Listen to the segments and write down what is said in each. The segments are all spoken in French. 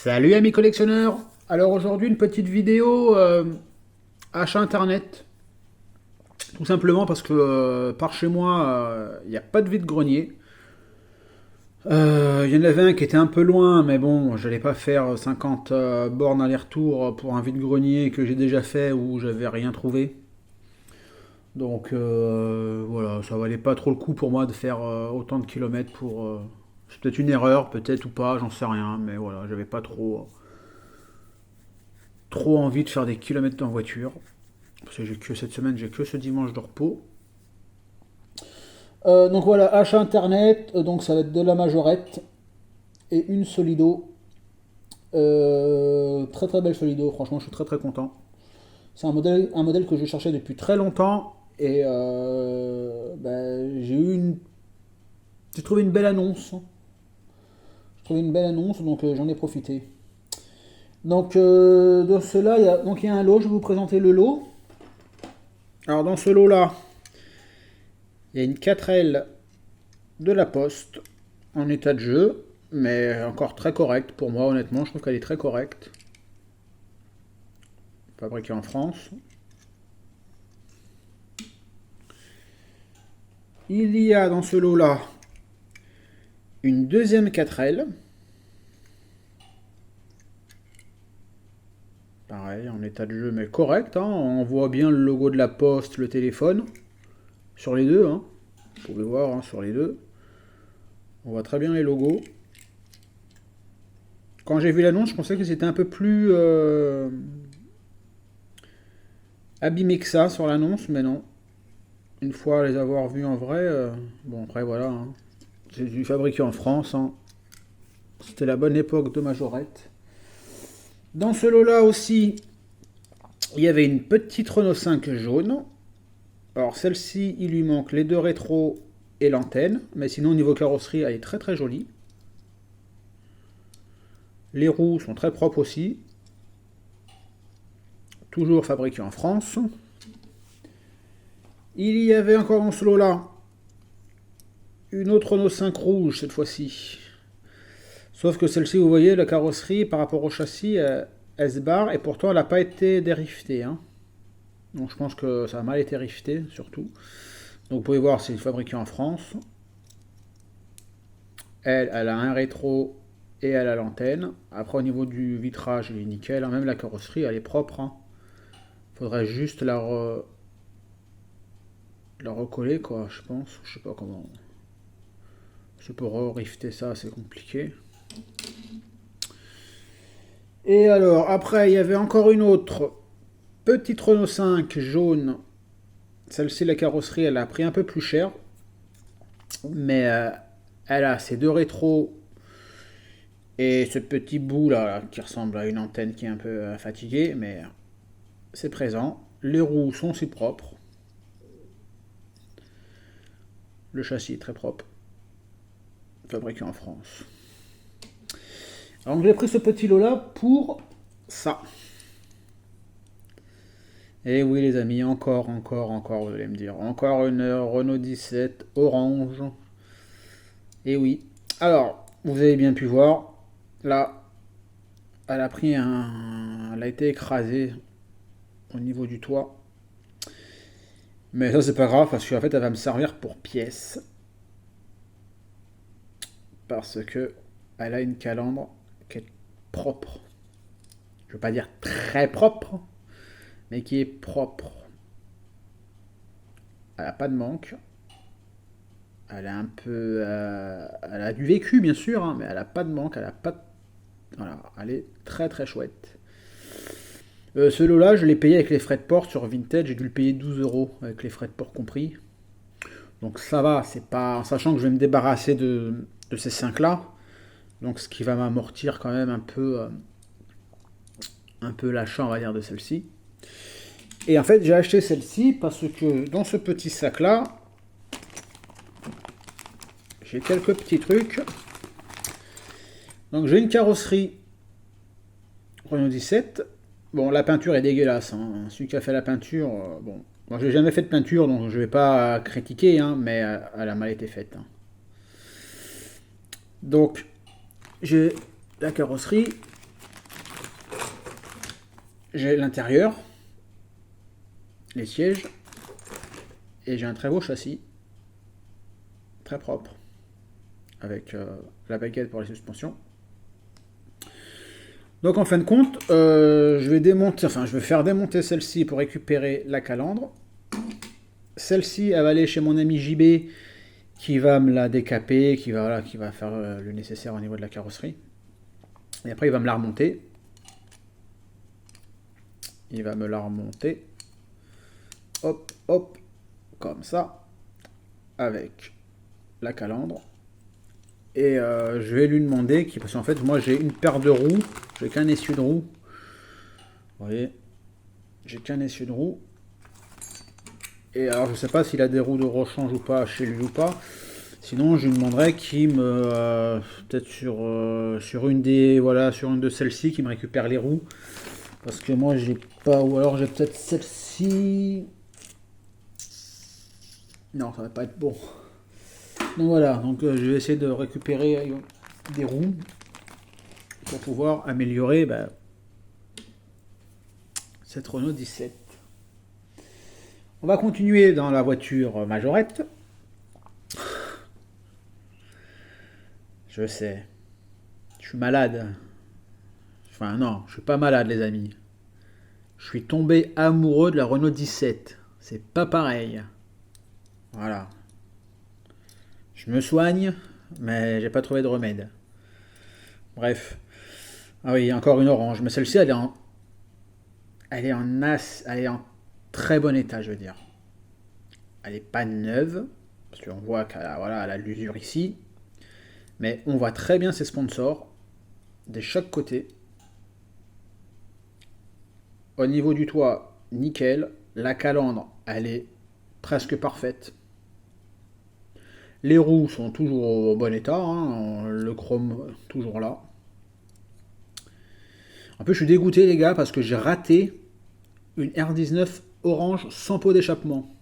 Salut amis collectionneurs. Alors aujourd'hui une petite vidéo achat internet. Tout simplement parce que par chez moi il n'y a pas de vide-grenier. Il y en avait un qui était un peu loin, mais bon, j'allais pas faire 50 bornes aller-retour pour un vide-grenier que j'ai déjà fait où j'avais rien trouvé. Donc voilà, ça valait pas trop le coup pour moi de faire autant de kilomètres pour. C'est peut-être une erreur, peut-être ou pas, j'en sais rien, mais voilà, j'avais pas trop envie de faire des kilomètres en voiture. Parce que j'ai que cette semaine, j'ai que ce dimanche de repos. Donc voilà, achat internet, donc ça va être de la majorette et une solido. Très très belle solido, franchement je suis très très content. C'est un modèle que je cherchais depuis très longtemps et j'ai trouvé une belle annonce. J'ai trouvé une belle annonce donc j'en ai profité. Donc dans cela, il y a un lot, je vais vous présenter le lot. Alors dans ce lot là, il y a une 4L de la Poste en état de jeu, mais encore très correcte pour moi, honnêtement. Je trouve qu'elle est très correcte. Fabriquée en France. Il y a dans ce lot-là une deuxième 4L. Pareil, en état de jeu, mais correct. Hein. On voit bien le logo de la Poste, le téléphone. Sur les deux, hein. Vous pouvez voir hein, sur les deux. On voit très bien les logos. Quand j'ai vu l'annonce, je pensais que c'était un peu plus abîmé que ça sur l'annonce, mais non. Une fois les avoir vus en vrai, bon après voilà, hein. C'est du fabriqué en France, hein. C'était la bonne époque de Majorette. Dans ce lot-là aussi, il y avait une petite Renault 5 jaune. Alors celle-ci, il lui manque les deux rétros et l'antenne, mais sinon au niveau carrosserie, elle est très très jolie. Les roues sont très propres aussi. Toujours fabriqué en France. Il y avait encore dans ce lot-là une autre Renault 5 rouge cette fois-ci. Sauf que celle-ci, vous voyez, la carrosserie par rapport au châssis, elle se barre et pourtant elle n'a pas été dériftée. Hein. Donc je pense que ça a mal été rifté surtout. Donc vous pouvez voir, c'est fabriqué en France. Elle a un rétro et elle a l'antenne. Après au niveau du vitrage, il est nickel. Hein. Même la carrosserie, elle est propre. Hein. Faudrait juste la recoller quoi, je pense. Je sais pas comment. Je peux re-rifter ça, c'est compliqué. Et alors, après, il y avait encore une autre petite Renault 5 jaune. Celle-ci, la carrosserie, elle a pris un peu plus cher. Mais elle a ces deux rétros et ce petit bout là, qui ressemble à une antenne qui est un peu fatiguée. Mais c'est présent. Les roues sont si propres. Le châssis est très propre. Fabriqué en France. Alors j'ai pris ce petit lot là pour ça. Et oui les amis, encore, vous allez me dire. Encore une Renault 17 orange. Et oui. Alors, vous avez bien pu voir, là, elle a été écrasée au niveau du toit. Mais ça c'est pas grave parce qu'en fait elle va me servir pour pièce. Parce que elle a une calandre qui est propre. Je veux pas dire très propre, mais qui est propre. Elle a pas de manque. Elle a un peu, elle a du vécu bien sûr, hein, mais elle a pas de manque, elle a pas de... Voilà, elle est très très chouette. Ce lot-là, je l'ai payé avec les frais de port sur Vinted, j'ai dû le payer 12 euros avec les frais de port compris. Donc ça va, c'est pas... En sachant que je vais me débarrasser de ces 5-là, donc ce qui va m'amortir quand même un peu l'achat, on va dire, de celle-ci. Et en fait, j'ai acheté celle-ci parce que dans ce petit sac-là, j'ai quelques petits trucs. Donc j'ai une carrosserie Renault 17. Bon, la peinture est dégueulasse. Hein. Celui qui a fait la peinture, bon, moi j'ai jamais fait de peinture, donc je vais pas critiquer, hein, mais elle a mal été faite. Hein. Donc j'ai la carrosserie. J'ai l'intérieur, les sièges, et j'ai un très beau châssis, très propre, avec la baguette pour les suspensions. Donc en fin de compte, je vais faire démonter celle-ci pour récupérer la calandre. Celle-ci, elle va aller chez mon ami JB qui va me la décaper, qui va faire le nécessaire au niveau de la carrosserie. Et après, il va me la remonter. Il va me la remonter. Hop, hop, comme ça, avec la calandre. Et je vais lui demander, parce qu'en fait, moi j'ai une paire de roues, j'ai qu'un essieu de roues. Vous voyez, j'ai qu'un essieu de roues. Et alors, je sais pas s'il a des roues de rechange ou pas chez lui ou pas. Sinon, je lui demanderais qu'il me, peut-être sur une de celles-ci, qu'il me récupère les roues. Parce que moi, j'ai pas, ou alors j'ai peut-être celle-ci. Non, ça va pas être bon. Donc voilà, donc je vais essayer de récupérer des roues pour pouvoir améliorer cette Renault 17. On va continuer dans la voiture majorette. Je sais, je suis malade. Enfin non, je suis pas malade les amis. Je suis tombé amoureux de la Renault 17. C'est pas pareil. Voilà. Je me soigne, mais j'ai pas trouvé de remède. Bref. Ah oui, encore une orange. Mais celle-ci, elle est en très bon état, je veux dire. Elle n'est pas neuve, parce qu'on voit qu'elle a l'usure ici. Mais on voit très bien ses sponsors de chaque côté. Au niveau du toit, nickel. La calandre, elle est presque parfaite. Les roues sont toujours au bon état, hein, le chrome toujours là. Un peu, je suis dégoûté les gars parce que j'ai raté une R19 orange sans pot d'échappement.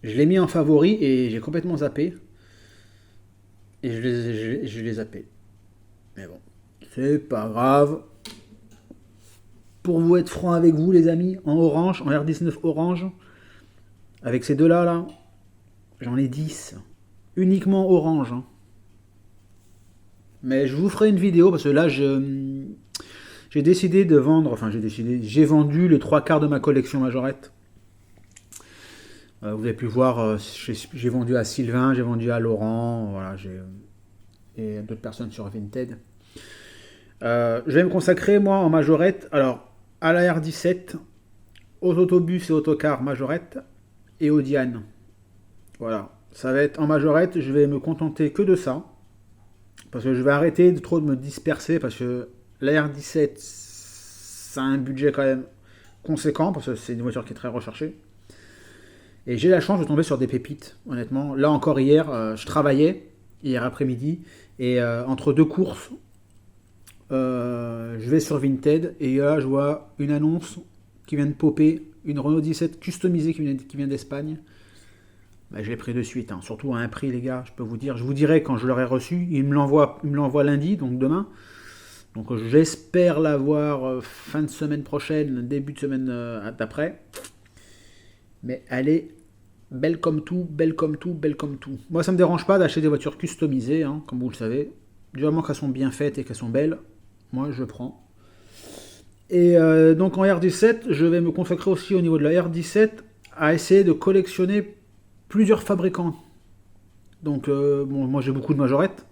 Je l'ai mis en favori et j'ai complètement zappé. Et je l'ai zappé. Mais bon, c'est pas grave. Pour vous être franc avec vous les amis, en orange, en R19 orange, avec ces deux-là, là, j'en ai 10. Uniquement orange. Hein. Mais je vous ferai une vidéo parce que là, j'ai décidé de vendre, j'ai vendu les 3/4 de ma collection majorette. Vous avez pu voir, j'ai vendu à Sylvain, j'ai vendu à Laurent, voilà, et d'autres personnes sur Vinted. Je vais me consacrer, moi, en majorette, alors, à la R17, aux autobus et autocars majorette, et aux Diane. Voilà, ça va être en majorette, je vais me contenter que de ça, parce que je vais arrêter de trop de me disperser, parce que la R17, ça a un budget quand même conséquent, parce que c'est une voiture qui est très recherchée. Et j'ai la chance de tomber sur des pépites, honnêtement. Là encore hier, je travaillais, hier après-midi, et entre deux courses, je vais sur Vinted, et là je vois une annonce qui vient de popper, une Renault 17 customisée qui vient d'Espagne. Je l'ai pris de suite, hein. Surtout à un prix les gars, je peux vous dire. Je vous dirai quand je l'aurai reçu, il me l'envoie lundi, donc demain. Donc j'espère l'avoir fin de semaine prochaine, début de semaine d'après. Mais elle est belle comme tout, belle comme tout, belle comme tout. Moi, ça me dérange pas d'acheter des voitures customisées, hein, comme vous le savez. Du moment qu'elles sont bien faites et qu'elles sont belles, moi, je prends. Et donc en R17, je vais me consacrer aussi au niveau de la R17 à essayer de collectionner plusieurs fabricants. Donc, moi, j'ai beaucoup de majorettes.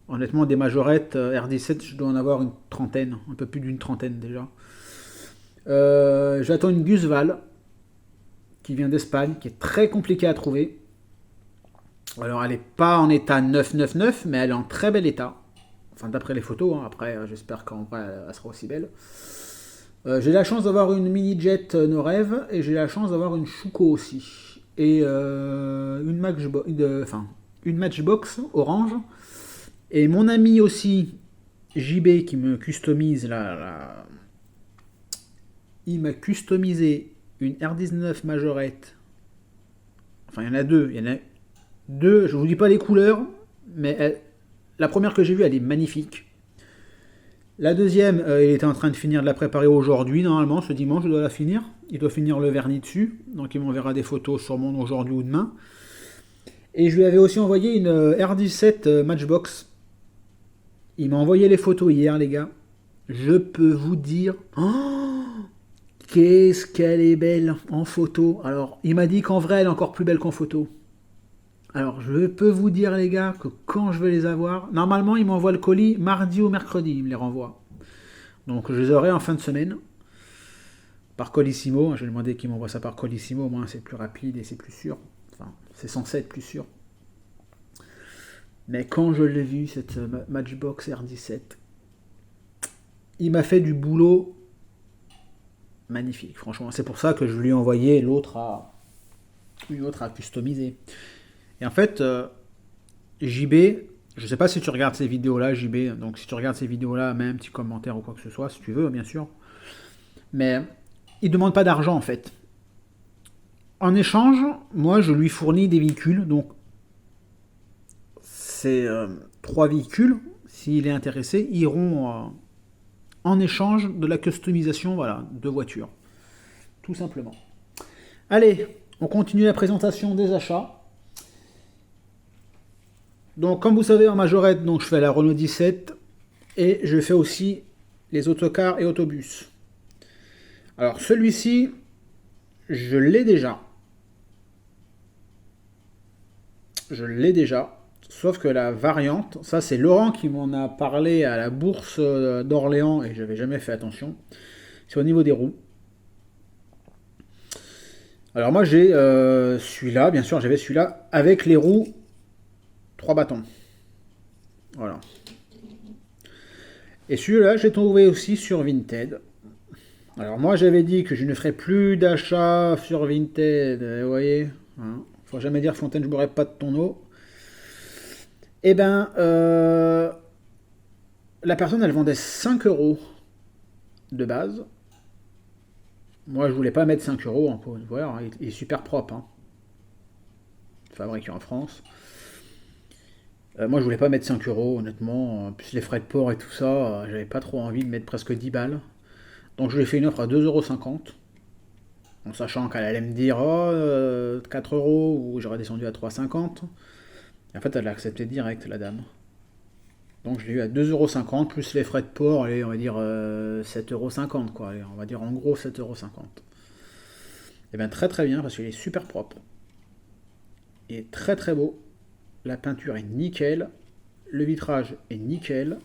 Honnêtement, des majorettes R17, je dois en avoir une trentaine, un peu plus d'une trentaine déjà. J'attends une Gusval qui vient d'Espagne, qui est très compliquée à trouver. Alors elle n'est pas en état 999, mais elle est en très bel état. Enfin d'après les photos, hein. Après j'espère qu'en vrai elle sera aussi belle. J'ai la chance d'avoir une mini-jet Norev et j'ai la chance d'avoir une Schuko aussi. Et une Matchbox orange. Et mon ami aussi, JB, qui me customise il m'a customisé une R19 majorette. Enfin, il y en a deux. Il y en a deux, je ne vous dis pas les couleurs, mais la première que j'ai vue, elle est magnifique. La deuxième, il était en train de finir de la préparer aujourd'hui, normalement, ce dimanche, je dois la finir. Il doit finir le vernis dessus, donc il m'enverra des photos sûrement aujourd'hui ou demain. Et je lui avais aussi envoyé une R17 Matchbox. Il m'a envoyé les photos hier, les gars. Je peux vous dire... Oh, qu'est-ce qu'elle est belle en photo. Alors, il m'a dit qu'en vrai, elle est encore plus belle qu'en photo. Alors, je peux vous dire, les gars, que quand je vais les avoir... Normalement, il m'envoie le colis mardi ou mercredi, il me les renvoie. Donc, je les aurai en fin de semaine. Par Colissimo. Je vais demander qu'il m'envoie ça par Colissimo. Au moins, c'est plus rapide et c'est plus sûr. Enfin, c'est censé être plus sûr. Mais quand je l'ai vu, cette Matchbox R17, il m'a fait du boulot magnifique, franchement. C'est pour ça que je lui ai envoyé une autre à customiser. Et en fait, JB, je sais pas si tu regardes ces vidéos-là, JB, donc si tu regardes ces vidéos-là, mets un petit commentaire ou quoi que ce soit, si tu veux, bien sûr. Mais il demande pas d'argent, en fait. En échange, moi, je lui fournis des véhicules, donc ces 3 véhicules, s'il est intéressé, iront en échange de la customisation, voilà, de voitures. Tout simplement. Allez, on continue la présentation des achats. Donc, comme vous savez, en majorette, donc, je fais la Renault 17 et je fais aussi les autocars et autobus. Alors, celui-ci, je l'ai déjà. Je l'ai déjà. Sauf que la variante, ça c'est Laurent qui m'en a parlé à la bourse d'Orléans et j'avais jamais fait attention. C'est au niveau des roues. Alors moi j'ai celui-là, bien sûr j'avais celui-là avec les roues 3 bâtons. Voilà. Et celui-là j'ai trouvé aussi sur Vinted. Alors moi j'avais dit que je ne ferais plus d'achat sur Vinted, vous voyez. Hein, faut jamais dire Fontaine je boirai pas de ton eau. Eh ben, la personne, elle vendait 5 euros de base. Moi, je voulais pas mettre 5 euros. Voilà, il est super propre. Hein. Fabriqué en France. Moi, je voulais pas mettre 5 euros, honnêtement. Plus les frais de port et tout ça, j'avais pas trop envie de mettre presque 10 balles. Donc, je lui ai fait une offre à 2,50 €. En sachant qu'elle allait me dire 4 euros, ou j'aurais descendu à 3,50 €. Et en fait, elle a accepté direct, la dame. Donc je l'ai eu à 2,50 € plus les frais de port, allez, on va dire 7,50 € quoi. Allez, on va dire en gros 7,50 €. Et bien très très bien parce qu'il est super propre. Il est très très beau. La peinture est nickel. Le vitrage est nickel.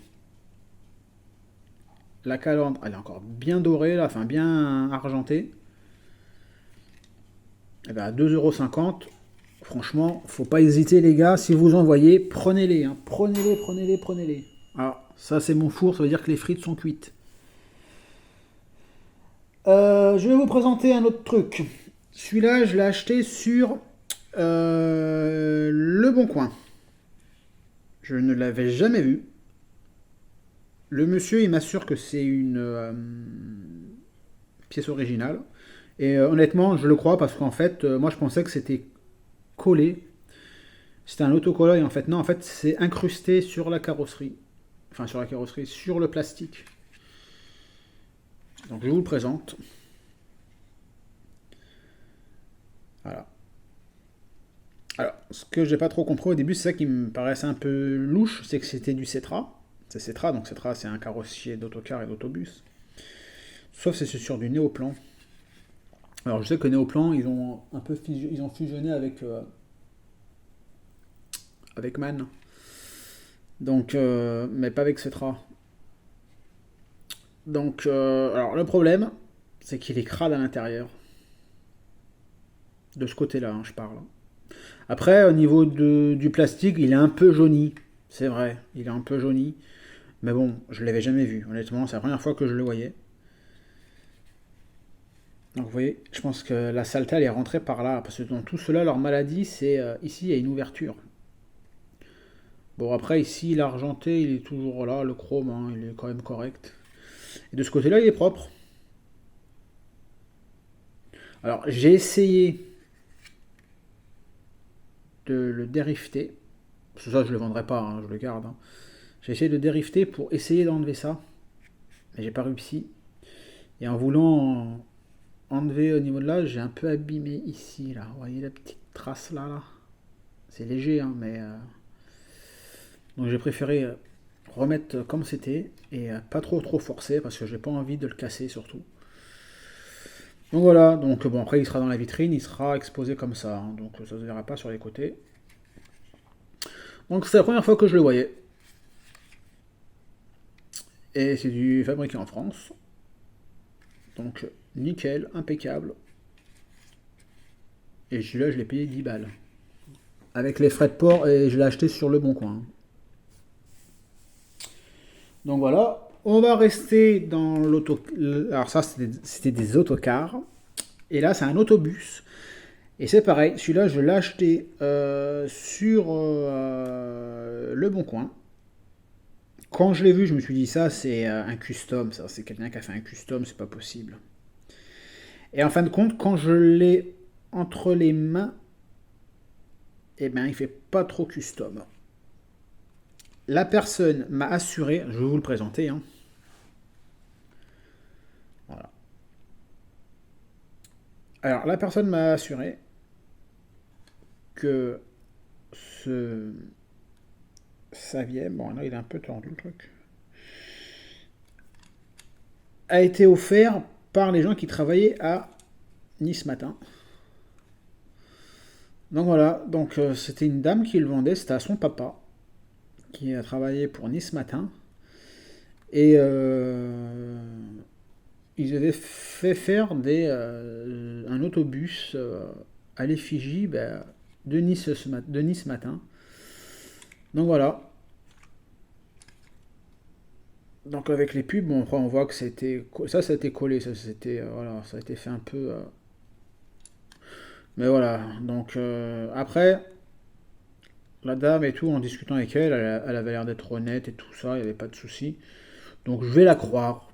La calandre, elle est encore bien dorée, là, enfin bien argentée. Et bien à 2,50 €, franchement, faut pas hésiter les gars, si vous en voyez, prenez-les. Hein. Prenez-les, prenez-les, prenez-les. Ah, ça c'est mon four, ça veut dire que les frites sont cuites. Je vais vous présenter un autre truc. Celui-là, je l'ai acheté sur Le Bon Coin. Je ne l'avais jamais vu. Le monsieur, il m'assure que c'est une pièce originale. Et honnêtement, je le crois parce qu'en fait, moi je pensais que c'était collé. C'était un autocollant et en fait, non, en fait, c'est incrusté sur la carrosserie. Enfin, sur la carrosserie, sur le plastique. Donc je vous le présente. Voilà. Alors, ce que j'ai pas trop compris au début, c'est ça qui me paraissait un peu louche, c'est que c'était du Cetra. C'est Cetra, donc Cetra c'est un carrossier d'autocar et d'autobus. Sauf que c'est sur du Néoplan. Alors je sais que Néoplan, ils ont un peu ils ont fusionné avec MAN. Donc, mais pas avec Cetra. Donc, alors le problème, c'est qu'il est crade à l'intérieur. De ce côté-là, hein, je parle. Après, au niveau du plastique, il est un peu jauni. C'est vrai, il est un peu jauni. Mais bon, je l'avais jamais vu. Honnêtement, c'est la première fois que je le voyais. Donc vous voyez, je pense que la saleté elle est rentrée par là. Parce que dans tout cela, leur maladie, c'est ici, il y a une ouverture. Bon, après, ici, l'argenté, il est toujours là. Le chrome, hein, il est quand même correct. Et de ce côté-là, il est propre. Alors, j'ai essayé de le dérifter. Parce que ça, je le vendrai pas, hein, je le garde. Hein. J'ai essayé de dérifter pour essayer d'enlever ça. mais j'ai pas réussi. Et en voulant enlever au niveau de là, j'ai un peu abîmé ici, là. Vous voyez la petite trace là, là. C'est léger, hein, mais... Donc j'ai préféré remettre comme c'était et pas trop forcer parce que j'ai pas envie de le casser surtout. Donc voilà, donc bon après il sera dans la vitrine, il sera exposé comme ça, hein, donc ça se verra pas sur les côtés. Donc c'est la première fois que je le voyais. Et c'est du fabriqué en France. Donc nickel, impeccable. Et celui-là je l'ai payé 10 balles. Avec les frais de port et je l'ai acheté sur le bon coin. Donc voilà, on va rester dans l'auto. Alors ça c'était des autocars. Et là c'est un autobus. Et c'est pareil, celui-là je l'ai acheté sur le bon coin. Quand je l'ai vu, je me suis dit ça c'est un custom, ça c'est quelqu'un qui a fait un custom, c'est pas possible. Et en fin de compte, quand je l'ai entre les mains, eh ben il fait pas trop custom. La personne m'a assuré, je vais vous le présenter, hein. Voilà. Alors la personne m'a assuré que ce Saviem, bon là il est un peu tordu le truc, a été offert par les gens qui travaillaient à Nice Matin. Donc voilà, donc c'était une dame qui le vendait, c'était à son papa qui a travaillé pour Nice Matin et ils avaient fait faire un autobus à l'effigie de Nice Matin. Donc voilà. Donc avec les pubs, bon, après on voit que ça a été collé, voilà, ça a été fait un peu. Mais voilà. Donc après, la dame et tout, en discutant avec elle, elle avait l'air d'être honnête et tout ça, il n'y avait pas de souci. Donc je vais la croire.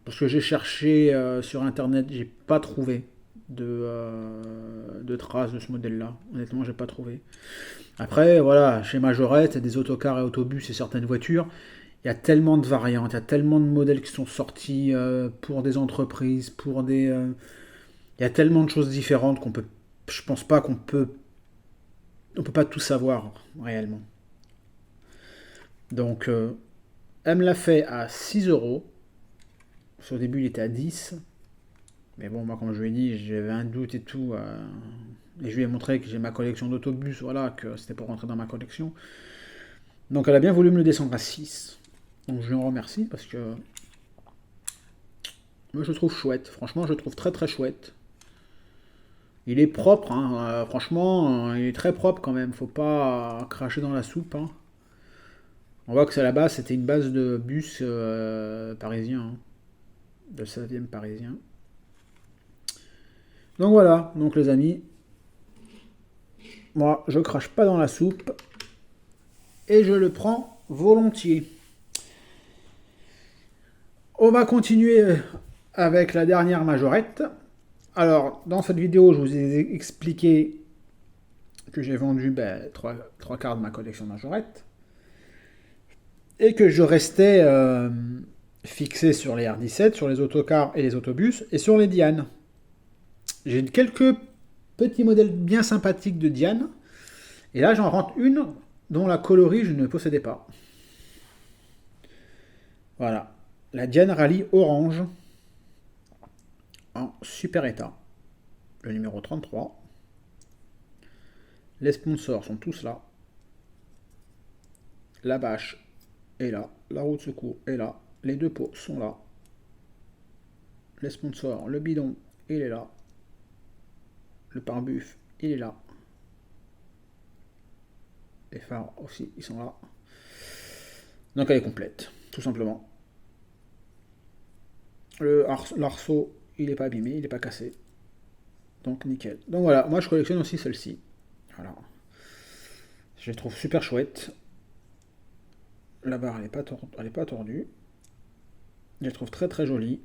Parce que j'ai cherché sur internet, j'ai pas trouvé de traces de ce modèle-là. Honnêtement, j'ai pas trouvé. Après, voilà, chez Majorette, des autocars et autobus et certaines voitures, il y a tellement de variantes, il y a tellement de modèles qui sont sortis pour des entreprises, il y a tellement de choses différentes qu'on peut. Je pense pas qu'on peut. On peut pas tout savoir réellement. Donc, elle me l'a fait à 6 euros. Au début, il était à 10. Mais bon, moi, comme je lui ai dit, j'avais un doute et tout. Et je lui ai montré que j'ai ma collection d'autobus, voilà, que c'était pour rentrer dans ma collection. Donc, elle a bien voulu me le descendre à 6. Donc, je lui en remercie parce que moi, je le trouve chouette. Franchement, je le trouve très chouette. Il est propre, hein. Franchement, il est très propre quand même. Faut pas cracher dans la soupe, hein. On voit que c'est à la base, c'était une base de bus parisien, hein, de 16e parisien. Donc voilà, donc les amis, moi je crache pas dans la soupe et je le prends volontiers. On va continuer avec la dernière majorette. Alors, dans cette vidéo, je vous ai expliqué que j'ai vendu trois quarts de ma collection majorette et que je restais fixé sur les R17, sur les autocars et les autobus et sur les Diane. J'ai quelques petits modèles bien sympathiques de Diane et là j'en rentre une dont la coloris je ne possédais pas. Voilà, la Diane Rally Orange en super état, le numéro 33. Les sponsors sont tous là. La bâche est là, la roue de secours est là, les deux pots sont là. Les sponsors, le bidon, il est là. Le pare-buff, il est là. Les phares aussi, ils sont là. Donc elle est complète, tout simplement. L'arceau, il n'est pas abîmé, il n'est pas cassé. Donc nickel. Donc voilà, moi je collectionne aussi celle-ci. Voilà. Je les trouve super chouettes. La barre, elle n'est pas tordue. Je les trouve très jolie.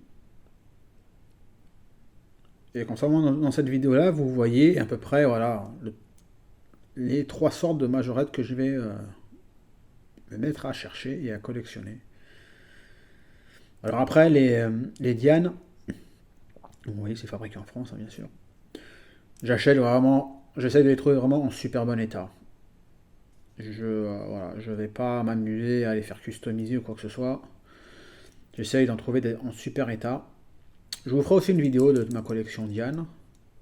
Et comme ça, dans cette vidéo-là, vous voyez à peu près voilà, les trois sortes de majorettes que je vais me mettre à chercher et à collectionner. Alors après, les Diane, vous voyez, c'est fabriqué en France, hein, bien sûr. J'achète vraiment, j'essaie de les trouver vraiment en super bon état. Voilà, je vais pas m'amuser à les faire customiser ou quoi que ce soit. J'essaye d'en trouver en super état. Je vous ferai aussi une vidéo de ma collection Diane.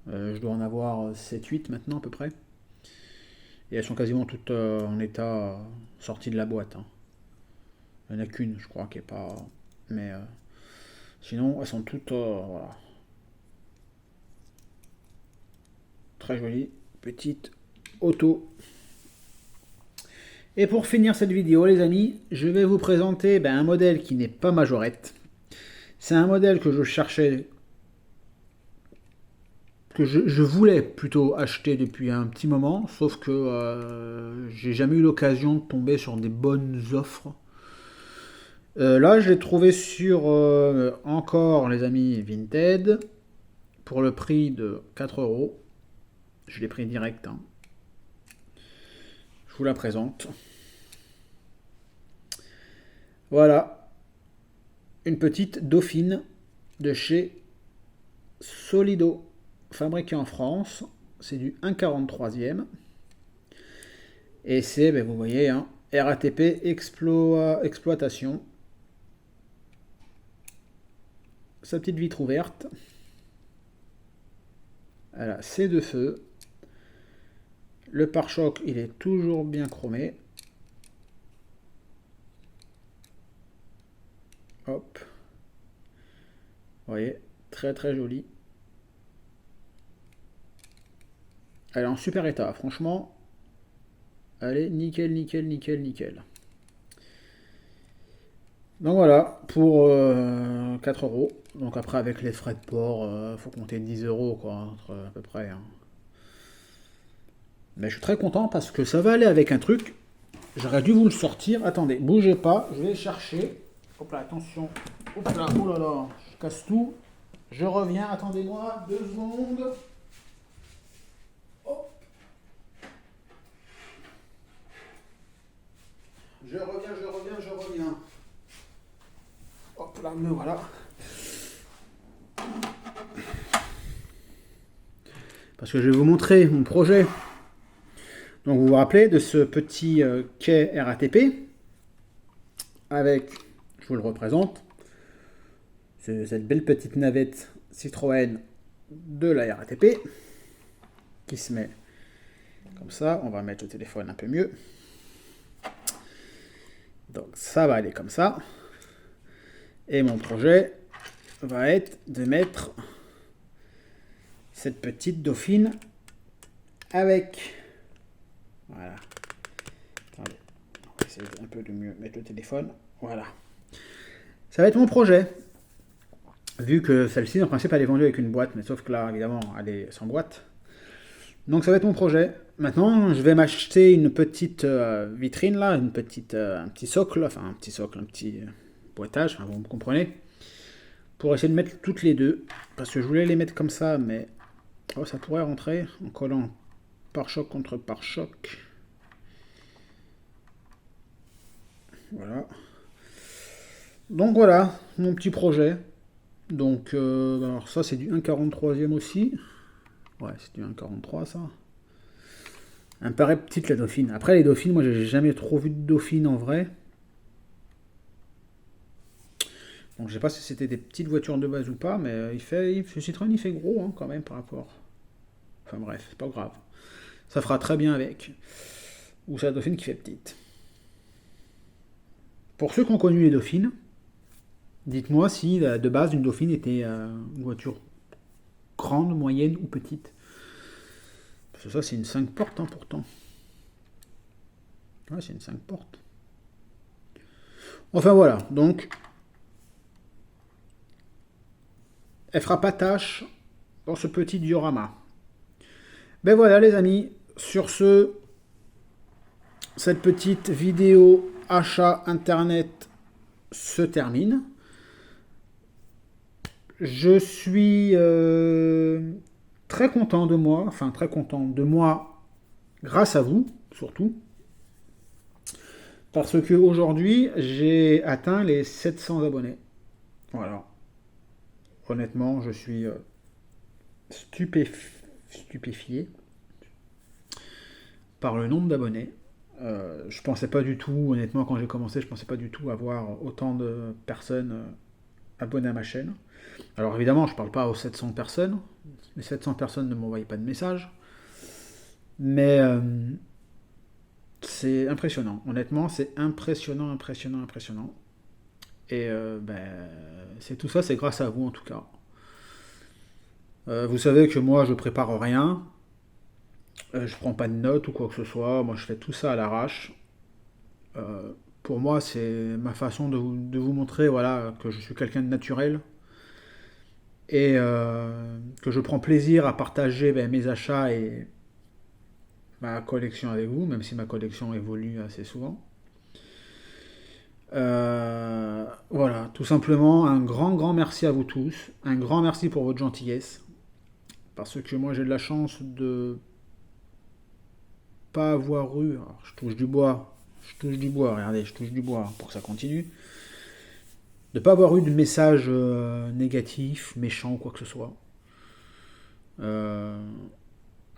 Je dois en avoir 7-8 maintenant à peu près. Et elles sont quasiment toutes en état sorti de la boîte, hein. Il n'y en a qu'une, je crois, qui est pas. Mais sinon, elles sont toutes voilà, très jolies, petites auto. Et pour finir cette vidéo, les amis, je vais vous présenter un modèle qui n'est pas majorette. C'est un modèle que je cherchais, que je voulais plutôt acheter depuis un petit moment, sauf que j'ai jamais eu l'occasion de tomber sur des bonnes offres. Là, je l'ai trouvé sur encore, les amis, Vinted, pour le prix de 4 euros. Je l'ai pris direct, hein. Je vous la présente. Voilà, une petite Dauphine de chez Solido, fabriquée en France. C'est du 1,43e. Et c'est, vous voyez, hein, RATP exploitation. Sa petite vitre ouverte. Elle a ses deux feux. Le pare-choc, il est toujours bien chromé. Hop. Vous voyez, très très joli. Elle est en super état, franchement. Elle est nickel, nickel, nickel, nickel. Donc voilà, pour 4 euros. Donc après, avec les frais de port, faut compter 10 euros, quoi, à peu près, hein. Mais je suis très content parce que ça va aller avec un truc. J'aurais dû vous le sortir. Attendez, bougez pas, je vais chercher. Hop là, attention. Hop là, oh là là, je casse tout. Je reviens, attendez-moi, 2 secondes. Hop. Je reviens. Hop là, me voilà. Parce que je vais vous montrer mon projet. Donc vous vous rappelez de ce petit quai RATP avec, je vous le représente, cette belle petite navette Citroën de la RATP qui se met comme ça. On va mettre le téléphone un peu mieux. Donc ça va aller comme ça. Et mon projet va être de mettre cette petite Dauphine avec... Voilà. Attendez, on va essayer un peu de mieux mettre le téléphone. Voilà. Ça va être mon projet. Vu que celle-ci, en principe, elle est vendue avec une boîte, mais sauf que là, évidemment, elle est sans boîte. Donc ça va être mon projet. Maintenant, je vais m'acheter une petite vitrine, là, un petit socle, un petit boîtage, enfin, vous me comprenez, pour essayer de mettre toutes les deux. Parce que je voulais les mettre comme ça, mais ça pourrait rentrer en collant pare-choc contre pare-choc. Voilà. Donc voilà, mon petit projet. Donc, alors ça c'est du 1,43e aussi. Ouais, c'est du 1,43 ça. Elle me paraît petite la Dauphine. Après les Dauphines, moi j'ai jamais trop vu de Dauphine en vrai. Donc je sais pas si c'était des petites voitures de base ou pas, mais ce Citroën il fait gros, hein, quand même par rapport. Enfin bref, c'est pas grave. Ça fera très bien avec. Ou c'est la Dauphine qui fait petite. Pour ceux qui ont connu les Dauphines, dites-moi si de base une Dauphine était une voiture grande, moyenne ou petite. Parce que ça c'est une 5 portes, hein, pourtant. Ouais, c'est une 5 portes. Enfin voilà, donc elle fera pas tâche dans ce petit diorama. Ben voilà les amis, sur ce, cette petite vidéo achat internet se termine. Je suis très content de moi, enfin très content de moi grâce à vous surtout. Parce que aujourd'hui j'ai atteint les 700 abonnés. Voilà. Honnêtement, je suis stupéfié par le nombre d'abonnés. Je pensais pas du tout, honnêtement, quand j'ai commencé, je pensais pas du tout avoir autant de personnes abonnées à ma chaîne. Alors évidemment, je parle pas aux 700 personnes. Les 700 personnes ne m'envoient pas de message. Mais c'est impressionnant. Honnêtement, c'est impressionnant. Et c'est tout ça, c'est grâce à vous en tout cas. Vous savez que moi, je prépare rien. Je prends pas de notes ou quoi que ce soit. Moi, je fais tout ça à l'arrache. Pour moi, c'est ma façon de vous montrer, voilà, que je suis quelqu'un de naturel et que je prends plaisir à partager mes achats et ma collection avec vous, même si ma collection évolue assez souvent. Voilà, tout simplement, un grand merci à vous tous. Un grand merci pour votre gentillesse. Parce que moi, j'ai de la chance de pas avoir eu. Alors, je touche du bois. Regardez, je touche du bois pour que ça continue. De pas avoir eu de message négatif, méchant ou quoi que ce soit. Euh,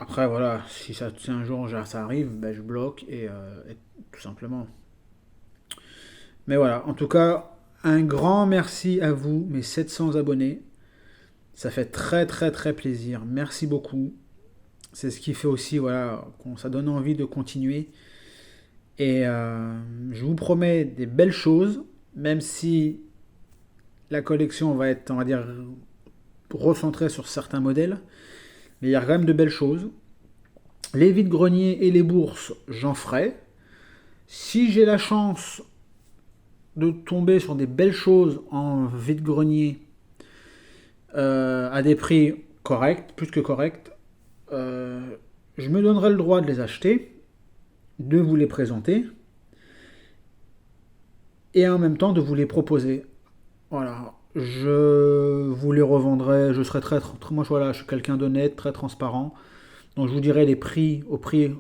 Après, voilà, si un jour ça arrive, ben, je bloque et tout simplement. Mais voilà, en tout cas, un grand merci à vous, mes 700 abonnés. Ça fait très plaisir. Merci beaucoup. C'est ce qui fait aussi, voilà, ça donne envie de continuer. Et je vous promets des belles choses, même si la collection va être, on va dire, recentrée sur certains modèles. Mais il y a quand même de belles choses. Les vides-greniers et les bourses, j'en ferai. Si j'ai la chance de tomber sur des belles choses en vide-grenier à des prix corrects, plus que corrects, je me donnerai le droit de les acheter, de vous les présenter et en même temps de vous les proposer. Voilà, je vous les revendrai, je serai moi voilà, je suis quelqu'un d'honnête, très transparent. Donc je vous dirai les prix au prix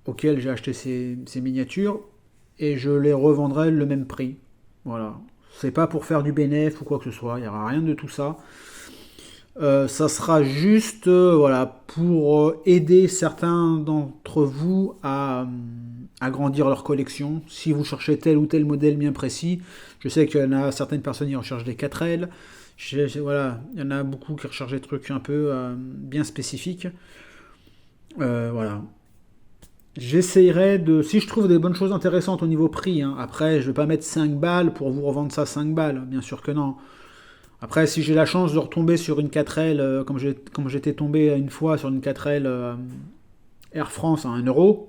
auquel j'ai acheté ces miniatures et je les revendrai le même prix. Voilà. C'est pas pour faire du bénéfice ou quoi que ce soit, il n'y aura rien de tout ça. Ça sera juste voilà, pour aider certains d'entre vous à agrandir leur collection. Si vous cherchez tel ou tel modèle bien précis, je sais qu'il y en a certaines personnes qui recherchent des 4L. Voilà, il y en a beaucoup qui recherchent des trucs un peu bien spécifiques. Voilà. J'essayerai de. Si je trouve des bonnes choses intéressantes au niveau prix, hein, après je vais pas mettre 5 balles pour vous revendre ça 5 balles, bien sûr que non. Après, si j'ai la chance de retomber sur une 4L, comme j'étais tombé une fois sur une 4L Air France à 1€,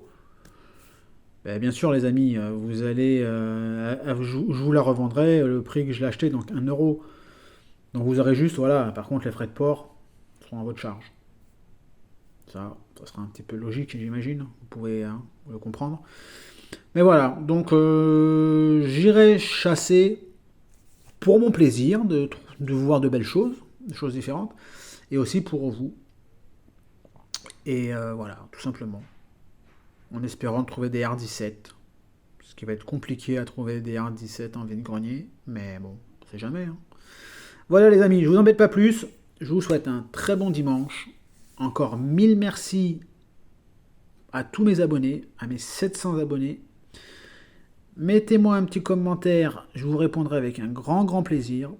ben, bien sûr les amis, vous allez, je vous la revendrai le prix que je l'ai acheté, donc 1€. Donc vous aurez juste, voilà, par contre les frais de port seront à votre charge. Ça sera un petit peu logique, j'imagine, vous pouvez le comprendre. Mais voilà, donc j'irai chasser pour mon plaisir de voir de belles choses, des choses différentes, et aussi pour vous. Et voilà, tout simplement. En espérant trouver des R17, ce qui va être compliqué à trouver des R17 en vide-grenier, mais bon, on sait jamais. Hein. Voilà les amis, je vous embête pas plus, je vous souhaite un très bon dimanche. Encore 1000 merci à tous mes abonnés, à mes 700 abonnés. Mettez-moi un petit commentaire, je vous répondrai avec un grand plaisir.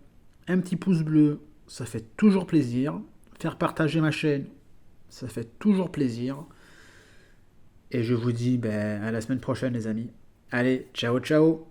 Un petit pouce bleu, ça fait toujours plaisir. Faire partager ma chaîne, ça fait toujours plaisir. Et je vous dis à la semaine prochaine les amis. Allez, ciao ciao.